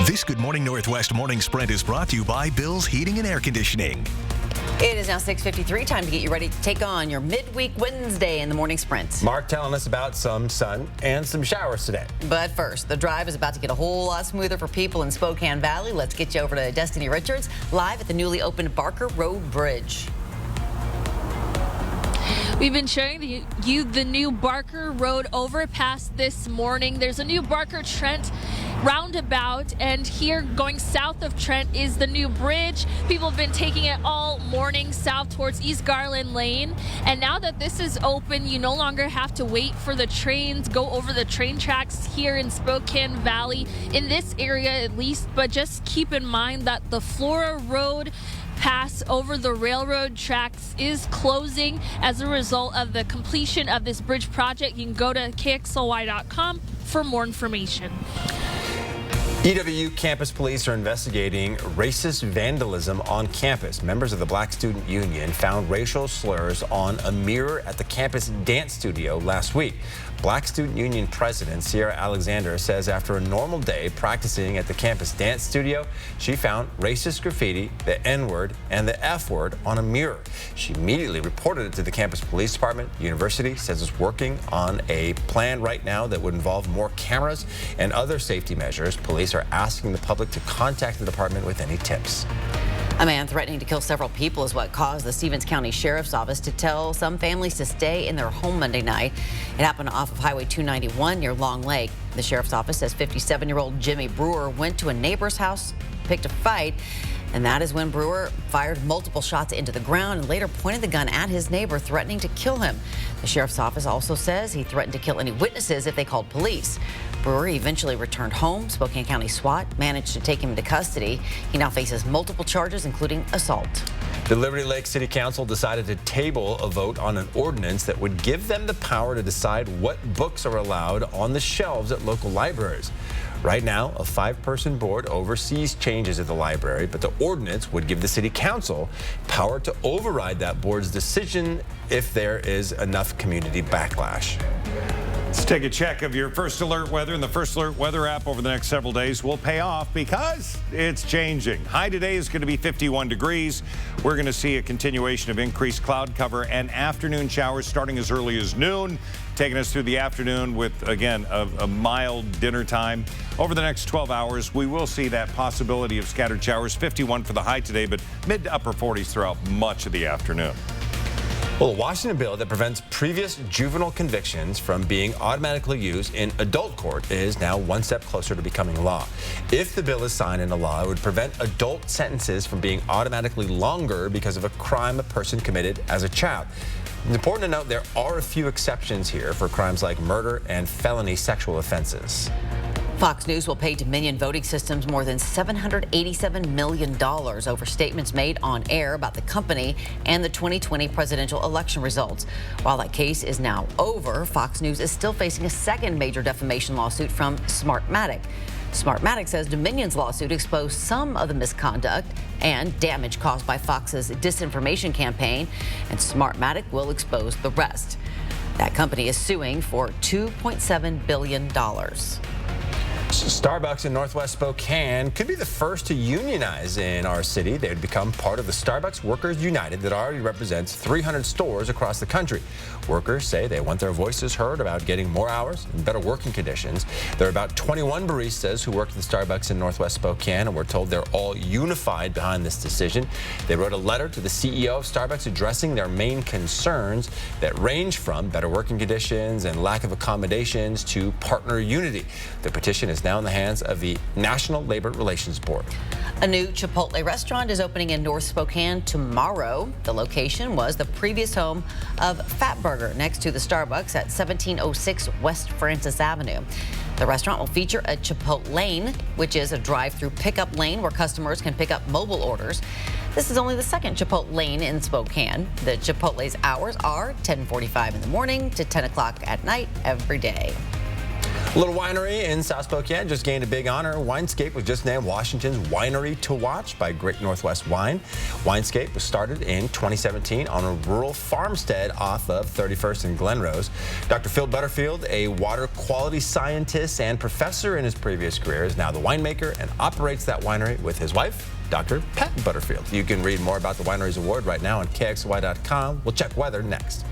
This Good Morning Northwest morning sprint is brought to you by Bill's Heating and Air Conditioning. It is now 6:53, time to get you ready to take on your midweek Wednesday in the morning sprint. Mark telling us about some sun and some showers today. But first, the drive is about to get a whole lot smoother for people in Spokane Valley. Let's get you over to Destiny Richards, live at the newly opened Barker Road Bridge. We've been showing you the new Barker Road overpass this morning. There's a new Barker Trent roundabout, and here going south of Trent is the new bridge. People have been taking it all morning south towards East Garland Lane, and now that this is open, you no longer have to wait for the trains, go over the train tracks here in Spokane Valley, in this area at least. But just keep in mind that the Flora Road pass over the railroad tracks is closing as a result of the completion of this bridge project. You can go to kxly.com for more information. EWU campus police are investigating racist vandalism on campus. Members of the Black Student Union found racial slurs on a mirror at the campus dance studio last week. Black Student Union President Sierra Alexander says after a normal day practicing at the campus dance studio, she found racist graffiti, the N-word, and the F-word on a mirror. She immediately reported it to the campus police department. The university says it's working on a plan right now that would involve more cameras and other safety measures. Police are asking the public to contact the department with any tips. A man threatening to kill several people is what caused the Stevens County Sheriff's Office to tell some families to stay in their home Monday night. It happened off of Highway 291 near Long Lake. The Sheriff's Office says 57-year-old Jimmy Brewer went to a neighbor's house, picked a fight, and that is when Brewer fired multiple shots into the ground and later pointed the gun at his neighbor, threatening to kill him. The Sheriff's Office also says he threatened to kill any witnesses if they called police. Brewer eventually returned home. Spokane County SWAT managed to take him into custody. He now faces multiple charges, including assault. The Liberty Lake City Council decided to table a vote on an ordinance that would give them the power to decide what books are allowed on the shelves at local libraries. Right now, a 5-person board oversees changes at the library, but the ordinance would give the city council power to override that board's decision if there is enough community backlash. Let's take a check of your First Alert weather, and the First Alert weather app over the next several days will pay off because it's changing. High today is going to be 51 degrees. We're going to see a continuation of increased cloud cover and afternoon showers starting as early as noon, taking us through the afternoon with, again, a mild dinner time. Over the next 12 hours, we will see that possibility of scattered showers. 51 for the high today, but mid to upper 40s throughout much of the afternoon. Well, a Washington bill that prevents previous juvenile convictions from being automatically used in adult court is now one step closer to becoming law. If the bill is signed into law, it would prevent adult sentences from being automatically longer because of a crime a person committed as a child. It's important to note there are a few exceptions here for crimes like murder and felony sexual offenses. Fox News will pay Dominion Voting Systems more than $787 million over statements made on air about the company and the 2020 presidential election results. While that case is now over, Fox News is still facing a second major defamation lawsuit from Smartmatic. Smartmatic says Dominion's lawsuit exposed some of the misconduct and damage caused by Fox's disinformation campaign, and Smartmatic will expose the rest. That company is suing for $2.7 billion. Starbucks in Northwest Spokane could be the first to unionize in our city. They would become part of the Starbucks Workers United that already represents 300 stores across the country. Workers say they want their voices heard about getting more hours and better working conditions. There are about 21 baristas who work at the Starbucks in Northwest Spokane, and we're told they're all unified behind this decision. They wrote a letter to the CEO of Starbucks addressing their main concerns that range from better working conditions and lack of accommodations to partner unity. The petition is now in the hands of the National Labor Relations Board. A new Chipotle restaurant is opening in North Spokane tomorrow. The location was the previous home of Fatburger next to the Starbucks at 1706 West Francis Avenue. The restaurant will feature a Chipotle lane, which is a drive-through pickup lane where customers can pick up mobile orders. This is only the second Chipotle lane in Spokane. The Chipotle's hours are 10:45 in the morning to 10 o'clock at night every day. A little winery in South Spokane just gained a big honor. Winescape was just named Washington's Winery to Watch by Great Northwest Wine. Winescape was started in 2017 on a rural farmstead off of 31st and Glenrose. Dr. Phil Butterfield, a water quality scientist and professor in his previous career, is now the winemaker and operates that winery with his wife, Dr. Pat Butterfield. You can read more about the Wineries Award right now on KXLY.com. We'll check weather next.